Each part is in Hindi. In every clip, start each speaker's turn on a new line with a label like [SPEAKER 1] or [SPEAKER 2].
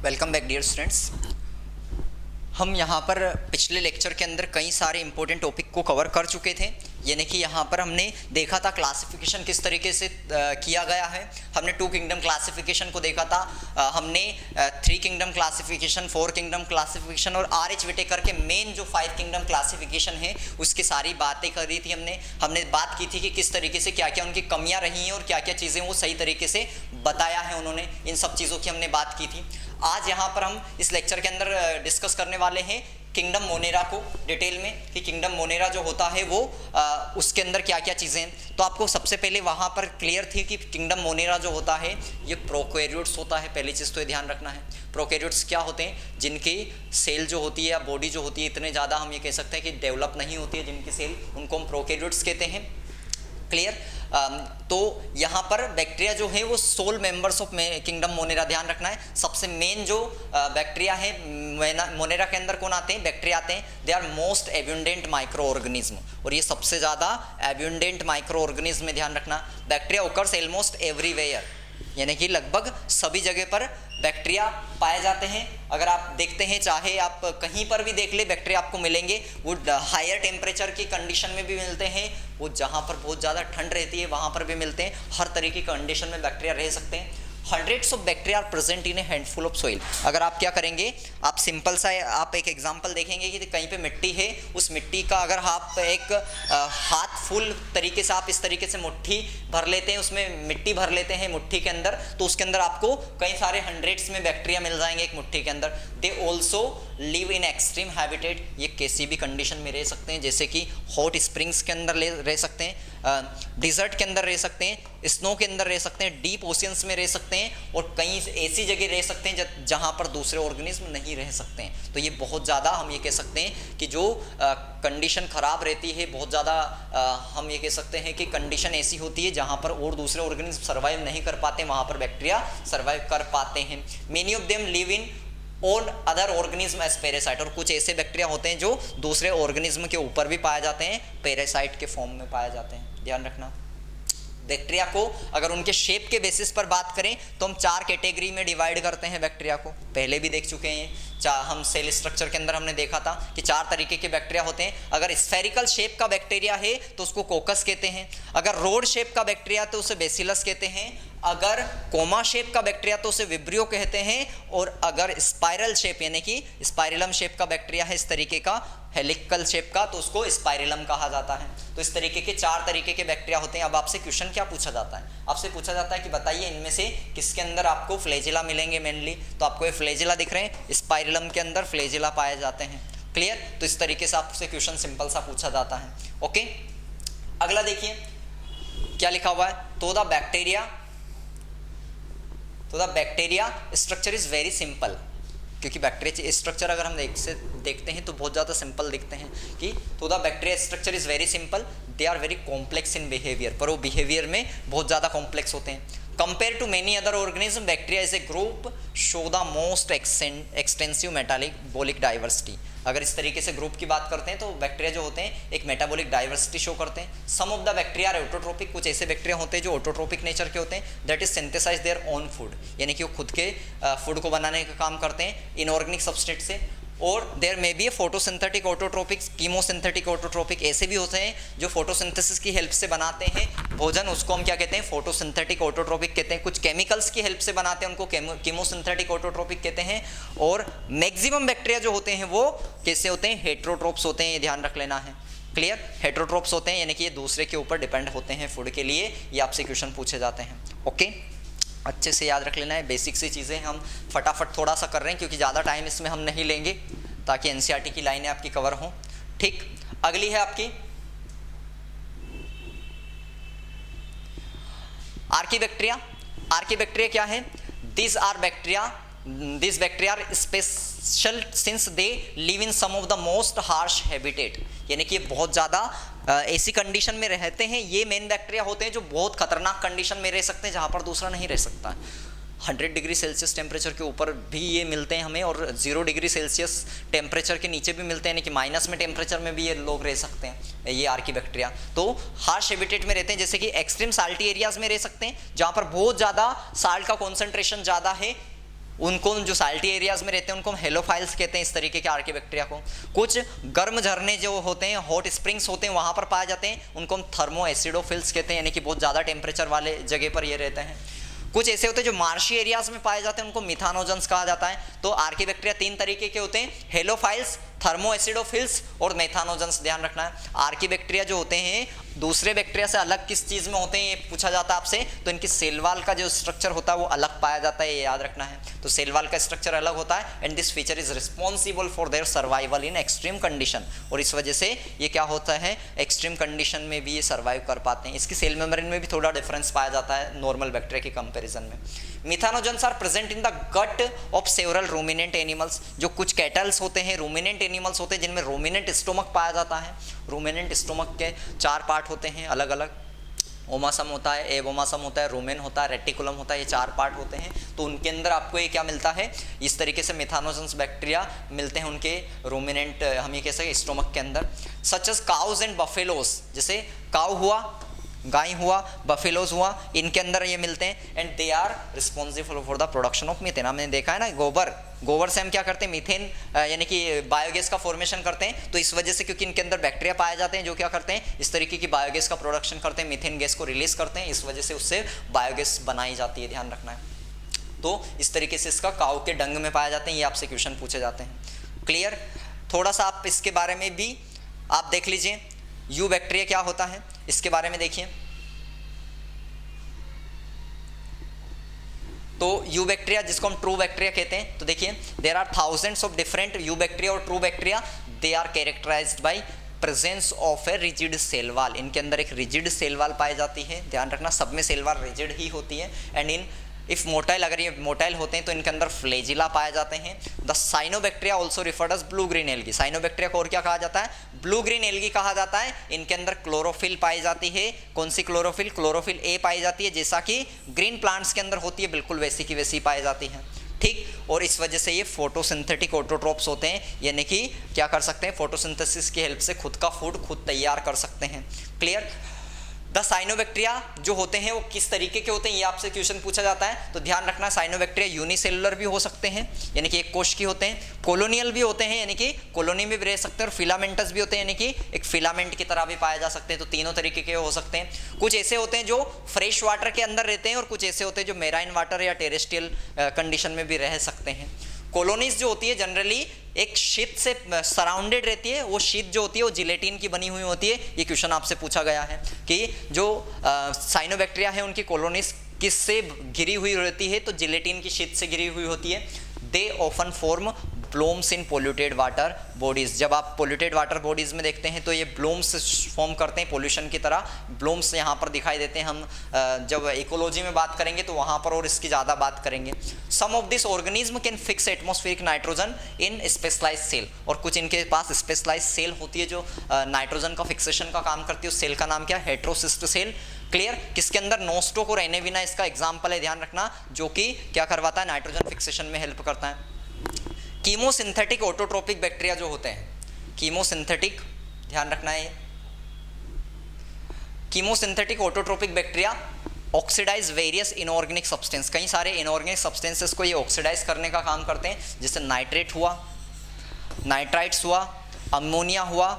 [SPEAKER 1] Welcome back dear students. हम यहाँ पर पिछले लेक्चर के अंदर कई सारे इंपॉर्टेंट टॉपिक को कवर कर चुके थे। यानी कि यहाँ पर हमने देखा था क्लासिफिकेशन किस तरीके से किया गया है। हमने 2 किंगडम क्लासिफिकेशन को देखा था, हमने 3 किंगडम क्लासिफिकेशन, 4 किंगडम क्लासिफिकेशन और R.H. विटेकर के मेन जो 5 किंगडम क्लासिफिकेशन है उसकी सारी बातें करी थी। हमने बात की थी कि किस तरीके से क्या क्या उनकी कमियाँ रही हैं और क्या क्या चीज़ें वो सही तरीके से बताया है उन्होंने। इन सब चीज़ों की हमने बात की थी। आज यहाँ पर हम इस लेक्चर के अंदर डिस्कस करने वाले हैं किंगडम मोनेरा को डिटेल में, कि किंगडम मोनेरा जो होता है वो उसके अंदर क्या क्या चीज़ें हैं। तो आपको सबसे पहले वहाँ पर क्लियर थी कि किंगडम मोनेरा जो होता है ये प्रोकैरियोट्स होता है। पहली चीज़ तो ये ध्यान रखना है, प्रोकैरियोट्स क्या होते हैं, जिनकी सेल जो होती है या बॉडी जो होती है इतने ज़्यादा हम ये कह सकते हैं कि डेवलप नहीं होती है जिनकी सेल, उनको हम प्रोकैरियोट्स कहते हैं। क्लियर। तो यहाँ पर बैक्टीरिया जो है वो sole members of kingdom Monera, ध्यान रखना है। सबसे मेन जो बैक्टीरिया है मोनेरा के अंदर कौन आते हैं, बैक्टीरिया आते हैं। They are most abundant micro organism, और ये सबसे ज़्यादा एब्यूंडेंट माइक्रो ऑर्गेनिज्म में ध्यान रखना। बैक्टीरिया ओकर्स ऑलमोस्ट एवरीवेयर, यानी कि लगभग सभी जगह पर बैक्टीरिया पाए जाते हैं। अगर आप देखते हैं, चाहे आप कहीं पर भी देख ले, बैक्टीरिया आपको मिलेंगे। वो हायर टेम्परेचर की कंडीशन में भी मिलते हैं, वो जहाँ पर बहुत ज़्यादा ठंड रहती है वहाँ पर भी मिलते हैं। हर तरीके की कंडीशन में बैक्टीरिया रह सकते हैं। Hundreds of bacteria are present in a handful of soil. अगर आप क्या करेंगे, आप सिंपल सा आप एक एग्जांपल देखेंगे कि कहीं पे मिट्टी है, उस मिट्टी का अगर आप एक हाथ फुल तरीके से आप इस तरीके से मुट्ठी भर लेते हैं, उसमें मिट्टी भर लेते हैं मुट्ठी के अंदर, तो उसके अंदर आपको कई सारे हंड्रेड्स में बैक्टीरिया मिल जाएंगे एक मुट्ठी के अंदर। They also live in extreme habitat, ये किसी भी कंडीशन में रह सकते हैं, जैसे कि हॉट स्प्रिंग्स के अंदर रह सकते हैं, डिजर्ट के अंदर रह सकते हैं, स्नो के अंदर रह सकते हैं, डीप ओशियंस में रह सकते हैं, और कई ऐसी जगह रह सकते हैं जहाँ पर दूसरे ऑर्गेनिज्म नहीं रह सकते हैं। तो ये बहुत ज़्यादा हम ये कह सकते हैं कि जो कंडीशन ख़राब रहती है, बहुत ज़्यादा हम ये कह सकते हैं कि कंडीशन ऐसी होती है जहाँ पर और दूसरे ऑर्गेनिज्म सर्वाइव नहीं कर पाते, वहाँ पर बैक्टीरिया सर्वाइव कर पाते हैं। Many of them live in on other organism as parasite, और कुछ ऐसे बैक्टीरिया होते हैं जो दूसरे ऑर्गेनिज्म के ऊपर भी पाए जाते हैं, पैरासाइट के फॉर्म में पाए जाते हैं। ध्यान रखना। बैक्टीरिया को अगर उनके शेप के बेसिस पर बात करें तो हम 4 कैटेगरी में डिवाइड करते हैं बैक्टीरिया को, पहले भी देख चुके हैं। हम सेल स्ट्रक्चर के अंदर हमने देखा था कि 4 तरीके के बैक्टीरिया होते हैं। अगर स्फेरिकल शेप का बैक्टीरिया है तो उसको कोकस कहते हैं, अगर रोड शेप का बैक्टीरिया तो उसे बेसिलस कहते हैं, अगर कोमा शेप का बैक्टीरिया तो उसे विब्रियो कहते हैं, और अगर स्पाइरल शेप यानी कि स्पाइरलम शेप का बैक्टीरिया है, इस तरीके का हेलिकल शेप का, तो उसको स्पाइरलम कहा जाता है। तो इस तरीके के 4 तरीके के बैक्टीरिया होते हैं। अब आपसे क्वेश्चन क्या पूछा जाता है, आपसे पूछा जाता है कि बताइए इनमें से किसके अंदर आपको फ्लैजिला मिलेंगे मेनली। तो आपको ये फ्लैजिला दिख रहे हैं, स्पाइरलम के अंदर फ्लैजिला पाए जाते हैं। क्लियर। तो इस तरीके से आपसे क्वेश्चन सिंपल सा पूछा जाता है। ओके, अगला देखिए क्या लिखा हुआ है। तो the bacteria structure is very simple, क्योंकि बैक्टीरिया स्ट्रक्चर अगर हम देखते हैं तो बहुत ज़्यादा सिंपल दिखते हैं कि तो the bacteria structure is very simple, they are very complex in behaviour, पर वो बिहेवियर में बहुत ज़्यादा कॉम्प्लेक्स होते हैं। Compare to many other organism, bacteria is a group show the most extensive metabolic diversity. अगर इस तरीके से ग्रुप की बात करते हैं तो बैक्टीरिया जो होते हैं एक मेटाबॉलिक डाइवर्सिटी शो करते हैं। Some of the bacteria are autotrophic, कुछ ऐसे बैक्टीरिया होते हैं जो ऑटोट्रोपिक नेचर के होते हैं, that is synthesise their own food, यानी कि वो खुद के फूड को बनाने का काम करते हैं इनऑर्गेनिक सबस्ट्रेट से। और there may be a photosynthetic autotrophic, chemosynthetic autotrophic, ऐसे भी होते हैं जो फोटोसिंथेसिस की हेल्प से बनाते हैं भोजन, उसको हम क्या कहते हैं, फोटोसिंथेटिक ऑटोट्रोपिक कहते हैं। कुछ केमिकल्स की हेल्प से बनाते हैं, उनको कीमोसिंथेटिक ऑटोट्रोपिक कहते हैं। और मैक्सिमम बैक्टीरिया जो होते हैं वो कैसे होते हैं, हेट्रोट्रोप्स होते हैं, ये ध्यान रख लेना है। क्लियर। हेट्रोट्रोप्स होते हैं यानी कि ये दूसरे के ऊपर डिपेंड होते हैं फूड के लिए, ये आपसे क्वेश्चन पूछे जाते हैं। ओके, अच्छे से याद रख लेना है। बेसिक सी चीज़ें हम फटाफट थोड़ा सा कर रहे हैं क्योंकि ज़्यादा टाइम इसमें हम नहीं लेंगे, ताकि एनसीईआरटी की लाइनें आपकी कवर हों। ठीक, अगली है आपकी आर्कीबैक्टीरिया। आर्कीबैक्टीरिया क्या है, this bacteria are special since they live in some of the most harsh habitat, यानी कि बहुत ज़्यादा ऐसी कंडीशन में रहते हैं। ये मेन बैक्टीरिया होते हैं जो बहुत खतरनाक कंडीशन में रह सकते हैं जहाँ पर दूसरा नहीं रह सकता। 100 डिग्री सेल्सियस टेम्परेचर के ऊपर भी ये मिलते हैं हमें, और 0 डिग्री सेल्सियस टेम्परेचर के नीचे भी मिलते हैं, यानी कि माइनस में टेम्परेचर में भी ये लोग रह सकते हैं, ये आर्कीबैक्टीरिया। तो हार्श हैबिटेट में रहते हैं, जैसे कि एक्सट्रीम साल्टी एरियाज में रह सकते हैं जहाँ पर बहुत ज़्यादा साल्ट का कॉन्सेंट्रेशन ज़्यादा है, उनको जो साल्टी एरियाज में रहते हैं उनको हम हेलोफाइल्स कहते हैं, इस तरीके के आर्किबैक्टीरिया को। कुछ गर्म झरने जो होते हैं, हॉट स्प्रिंग्स होते हैं, वहाँ पर पाए जाते हैं, उनको हम थर्मो एसिडोफिल्स कहते हैं, यानी कि बहुत ज़्यादा टेम्परेचर वाले जगह पर ये रहते हैं। कुछ ऐसे होते हैं जो मार्शी एरियाज में पाए जाते हैं, उनको मिथानोजन्स कहा जाता है। तो आर्किबैक्टीरिया 3 तरीके के होते हैं, हेलोफाइल्स, थर्मो एसिडोफिल्स और मेथानोजन्स, ध्यान रखना है। आर्किबैक्टीरिया जो होते हैं दूसरे बैक्टीरिया से अलग किस चीज़ में होते हैं ये पूछा जाता है आपसे, तो इनकी सेल वॉल का जो स्ट्रक्चर होता है वो अलग पाया जाता है, ये याद रखना है। तो सेल वॉल का स्ट्रक्चर अलग होता है and this feature is responsible for their survival in extreme condition, और इस वजह से ये क्या होता है, एक्सट्रीम कंडीशन में भी ये सर्वाइव कर पाते हैं। इसकी सेल मेम्ब्रेन में भी थोड़ा डिफरेंस पाया जाता है नॉर्मल बैक्टीरिया के कंपेरिजन में। Methanogens are present in the gut of several ruminant animals, जो कुछ कैटल्स होते हैं, रूमिनेंट एनिमल्स होते हैं जिनमें रूमिनेंट स्टोमक पाया जाता है। रूमिनेंट स्टोमक के 4 पार्ट होते हैं अलग अलग, ओमासम होता है, एबोमासम होता है, रूमेन होता है, रेटिकुलम होता है, ये 4 पार्ट होते हैं। तो उनके अंदर आपको ये क्या मिलता है, इस तरीके से मिथानोजन्स बैक्टीरिया मिलते हैं उनके रूमिनेंट, हम ये कह सकते हैं स्टोमक के अंदर। Such as cows and buffaloes, जैसे काउ हुआ, गाय हुआ, बफेलोज हुआ, इनके अंदर ये मिलते हैं and they are responsible for the production of methane. हमने देखा है ना, गोबर से हम क्या करते हैं, मीथेन यानी कि बायोगैस का फॉर्मेशन करते हैं। तो इस वजह से, क्योंकि इनके अंदर बैक्टीरिया पाए जाते हैं जो क्या करते हैं, इस तरीके की बायोगैस का प्रोडक्शन करते हैं, मीथेन गैस को रिलीज करते हैं, इस वजह से उससे बायोगैस बनाई जाती है, ध्यान रखना है। तो इस तरीके से इसका काऊ के डंग में पाए जाते हैं, ये आपसे क्वेश्चन पूछे जाते हैं। क्लियर? थोड़ा सा आप इसके बारे में भी आप देख लीजिए, यू बैक्टीरिया क्या होता है इसके बारे में देखिए। तो यू बैक्टीरिया जिसको हम ट्रू बैक्टीरिया कहते हैं, तो देखिए there are thousands of different eubacteria और true bacteria, they are characterised by presence of a rigid cell wall. इनके अंदर एक रिजिड सेल वॉल पाई जाती है, ध्यान रखना, सब में सेल वॉल रिजिड ही होती है। एंड इन इफ मोटाइल, अगर ये मोटाइल होते हैं तो इनके अंदर फ्लेजिला पाए जाते हैं। The cyanobacteria also referred as blue green algae, cyanobacteria को और क्या कहा जाता है, ब्लू ग्रीन एल्गी कहा जाता है। इनके अंदर क्लोरोफिल पाई जाती है, कौन सी क्लोरोफिल, क्लोरोफिल ए पाई जाती है, जैसा कि ग्रीन प्लांट्स के अंदर होती है, बिल्कुल वैसी की वैसी पाई जाती है, ठीक। और इस वजह से ये फोटोसिंथेटिक ऑटोट्रोप्स होते हैं, यानी कि क्या कर सकते हैं, फोटोसिंथेसिस की हेल्प से खुद का फूड खुद तैयार कर सकते हैं। क्लियर? द साइनोबैक्टीरिया जो होते हैं वो किस तरीके के होते हैं, ये आपसे क्वेश्चन पूछा जाता है। तो ध्यान रखना, साइनोबैक्टीरिया यूनिसेलुलर भी हो सकते हैं, यानी कि एक कोश की होते हैं, कॉलोनियल भी होते हैं, यानी कि कॉलोनी में भी रह सकते हैं, और फिलामेंटस भी होते हैं, यानी कि एक फिलामेंट की तरह भी पाए जा सकते हैं। तो तीनों तरीके के हो सकते हैं। कुछ ऐसे होते हैं जो फ्रेश वाटर के अंदर रहते हैं, और कुछ ऐसे होते हैं जो मेराइन वाटर या टेरेस्ट्रियल कंडीशन में भी रह सकते हैं। कॉलोनीज जो होती है जनरली एक शीट से सराउंडेड रहती है, वो शीट जो होती है वो जिलेटिन की बनी हुई होती है। ये क्वेश्चन आपसे पूछा गया है कि जो साइनोबैक्टीरिया है उनकी कॉलोनीज किससे घिरी हुई रहती है, तो जिलेटिन की शीट से घिरी हुई होती है। They often form blooms in polluted water bodies, जब आप पोल्यूटेड वाटर बॉडीज में देखते हैं तो ये ब्लूम्स फॉर्म करते हैं पोल्यूशन की तरह, ब्लूम्स यहाँ पर दिखाई देते हैं। हम जब इकोलॉजी में बात करेंगे तो वहाँ पर और इसकी ज़्यादा बात करेंगे। Some of this organism can fix atmospheric nitrogen in specialise cell, और कुछ इनके पास स्पेशलाइज सेल होती है जो नाइट्रोजन का फिक्सेशन का काम करती है। उस सेल का नाम क्या है, हेट्रोसिस्ट सेल। क्लियर? किसके अंदर, नोस्टोक और एनेविना इसका एग्जाम्पल है, ध्यान रखना, जो कि क्या करवाता है, नाइट्रोजन फिक्सेशन में हेल्प करता है। कीमोसिंथेटिक ऑटोट्रोपिक बैक्टीरिया जो होते हैं, कीमोसिंथेटिक, ध्यान रखना है, chemosynthetic autotrophic bacteria oxidise various inorganic substance, कई सारे इनऑर्गेनिक सब्सटेंसेस को ये ऑक्सीडाइज करने का काम करते हैं, जैसे नाइट्रेट हुआ, नाइट्राइट्स हुआ, अमोनिया हुआ।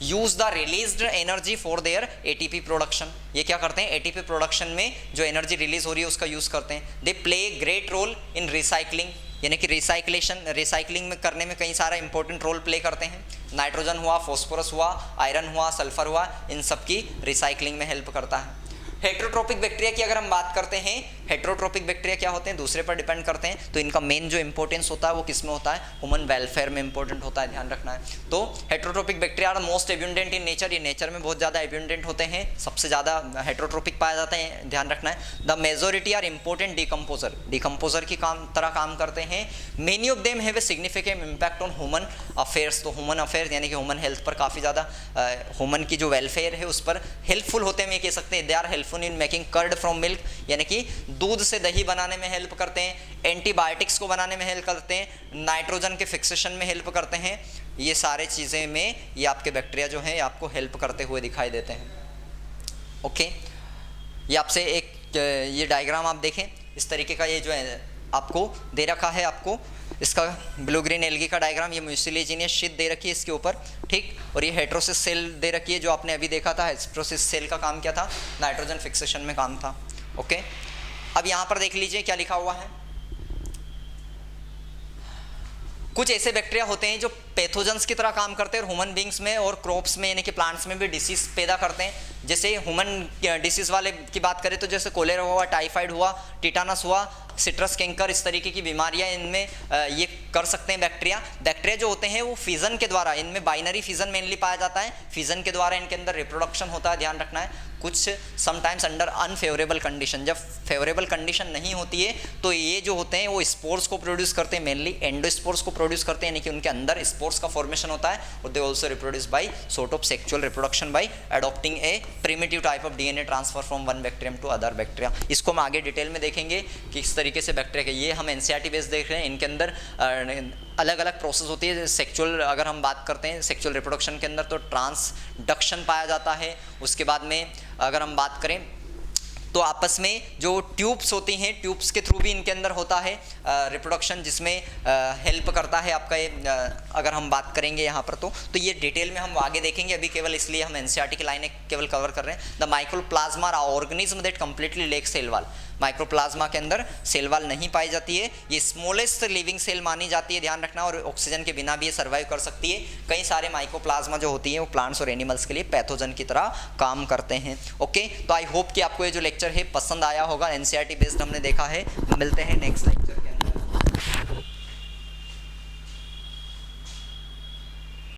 [SPEAKER 1] Use the released energy for their ATP production, ये क्या करते हैं, एटीपी प्रोडक्शन में जो एनर्जी रिलीज हो रही है उसका यूज करते हैं। They play great role in recycling, यानी कि रिसाइकलिंग में करने में कई सारा इंपॉर्टेंट रोल प्ले करते हैं। नाइट्रोजन हुआ, फॉस्फोरस हुआ, आयरन हुआ, सल्फर हुआ, इन सब की रिसाइकलिंग में हेल्प करता है। हेट्रोट्रोपिक बैक्टीरिया की अगर हम बात करते हैं, हेट्रोट्रोपिक बैक्टीरिया क्या होते हैं, दूसरे पर डिपेंड करते हैं, तो इनका मेन जो इंपॉर्टेंस होता है वो किस में होता है, ह्यूमन वेलफेयर में इंपॉर्टेंट होता है, ध्यान रखना है। तो heterotrophic bacteria are most abundant in nature, ये नेचर में बहुत ज़्यादा एब्यूंडेंट होते हैं, सबसे ज़्यादा हेट्रोट्रोपिक पाए जाते हैं, ध्यान रखना है। The majority are important decomposer की तरह काम करते हैं। Many of them have a significant impact on human affairs, तो ह्यूमन अफेयर्स यानी कि ह्यूमन हेल्थ पर काफ़ी ज़्यादा, ह्यूमन की जो वेलफेयर है उस पर हेल्पफुल होते हैं, ये कह सकते हैं। They are helpful in making curd from milk, यानी कि दूध से दही बनाने में हेल्प करते हैं, एंटीबायोटिक्स को बनाने में हेल्प करते हैं, नाइट्रोजन के फिक्सेशन में हेल्प करते हैं। ये सारे चीज़ें में ये आपके बैक्टीरिया जो हैं आपको हेल्प करते हुए दिखाई देते हैं। ओके, ये आपसे एक ये डायग्राम आप देखें, इस तरीके का ये जो है आपको दे रखा है, आपको इसका ब्लू ग्रीन एल्गी का डायग्राम, ये म्यूसिलेजिनियस शीट दे रखी है इसके ऊपर, ठीक। और ये हेट्रोसिस सेल दे रखी है, जो आपने अभी देखा था। हेट्रोसिस सेल का काम क्या था? नाइट्रोजन फिक्सेशन में काम था। ओके, अब यहाँ पर देख लीजिए क्या लिखा हुआ है। कुछ ऐसे बैक्टीरिया होते हैं जो पैथोजेंस की तरह काम करते हैं और ह्यूमन बींग्स में और क्रॉप्स में यानी कि प्लांट्स में भी डिसीज पैदा करते हैं। जैसे ह्यूमन डिसीज वाले की बात करें तो जैसे कोलेरा हुआ, टाइफाइड हुआ, टिटानस हुआ, सिट्रस कैंकर, इस तरीके की बीमारियां इनमें ये कर सकते हैं बैक्टीरिया। बैक्टीरिया जो होते हैं वो फिजन के द्वारा, इनमें बाइनरी फिजन मेनली पाया जाता है, फिजन के द्वारा इनके अंदर रिप्रोडक्शन होता है, ध्यान रखना है। कुछ समटाइम्स अंडर अनफेवरेबल कंडीशन, जब फेवरेबल कंडीशन नहीं होती है तो ये जो होते हैं वो स्पोर्स को प्रोड्यूस करते हैं, मेनली एंडोस्पोर्स को प्रोड्यूस करते हैं, यानी कि उनके अंदर स्पोर्स का फॉर्मेशन होता है। और they also reproduce by sort of sexual reproduction by adopting a primitive type of DNA transfer from one bacterium to other bacteria. इसको हम आगे डिटेल में देखेंगे कि किस तरीके से बैक्टीरिया के, ये हम एनसीईआरटी बेस देख रहे हैं, इनके अंदर अलग अलग प्रोसेस होती है। सेक्सुअल अगर हम बात करते हैं सेक्सुअल रिप्रोडक्शन के अंदर तो ट्रांसडक्शन पाया जाता है। उसके बाद में अगर हम बात करें तो आपस में जो ट्यूब्स होती हैं, ट्यूब्स के थ्रू भी इनके अंदर होता है रिप्रोडक्शन, जिसमें हेल्प करता है आपका ये। अगर हम बात करेंगे यहाँ पर तो ये डिटेल में हम आगे देखेंगे, अभी केवल इसलिए हम एनसीईआरटी की लाइनें केवल कवर कर रहे हैं। The mycoplasma organism that completely lack cell wall, mycoplasma के अंदर सेल वॉल नहीं पाई जाती है, ये स्मॉलेस्ट लिविंग सेल मानी जाती है, ध्यान रखना। और ऑक्सीजन के बिना भी ये सर्वाइव कर सकती है। कई सारे माइक्रोप्लाज्मा जो होती है वो प्लांट्स और एनिमल्स के लिए पैथोजन की तरह काम करते हैं। ओके, तो आई होप कि आपको ये जो लेक्चर है पसंद आया होगा। एनसीईआरटी बेस्ड हमने देखा है। मिलते हैं नेक्स्ट लेक्चर।